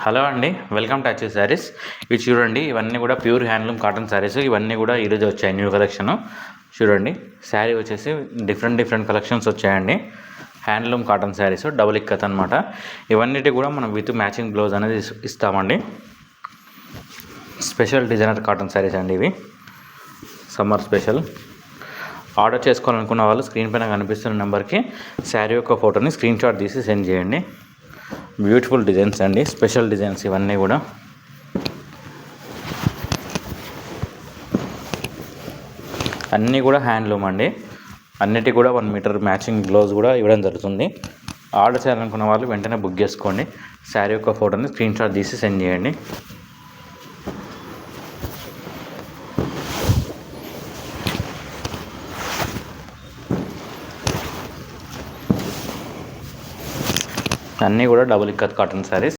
Hello అండి, welcome to achieve saris. ఇవి చూడండి, ఇవన్నీ కూడా ప్యూర్ హ్యాండ్లూమ్ కాటన్ శారీస్. ఇవన్నీ కూడా ఈరోజు వచ్చాయి న్యూ కలెక్షన్. చూడండి, శారీ వచ్చేసి డిఫరెంట్ కలెక్షన్స్ వచ్చాయండి. Handloom cotton saris double ikat అనమాట. ఇవన్నిటి కూడా మనం విత్ మ్యాచింగ్ బ్లౌజ్ అనేది ఇస్తామండి. స్పెషల్ డిజైనర్ కాటన్ శారీస్ అండి ఇవి, సమ్మర్ స్పెషల్. ఆర్డర్ చేసుకోవాలనుకున్న వాళ్ళు స్క్రీన్ పైన కనిపిస్తున్న నెంబర్కి శారీ యొక్క ఫోటోని స్క్రీన్ షాట్ తీసి సెండ్ చేయండి. బ్యూటిఫుల్ డిజైన్స్ అండి, స్పెషల్ డిజైన్స్ ఇవన్నీ కూడా. అన్నీ కూడా హ్యాండ్లూమ్ అండి. అన్నిటి కూడా 1 మీటర్ మ్యాచింగ్ బ్లౌజ్ కూడా ఇవ్వడం జరుగుతుంది. ఆర్డర్ చేయాలనుకున్న వాళ్ళు వెంటనే బుక్ చేసుకోండి. శారీ యొక్క ఫోటోని స్క్రీన్ షాట్ తీసి సెండ్ చేయండి. అన్నీ కూడా డబుల్ ఇక్కత్ కాటన్ శారీస్.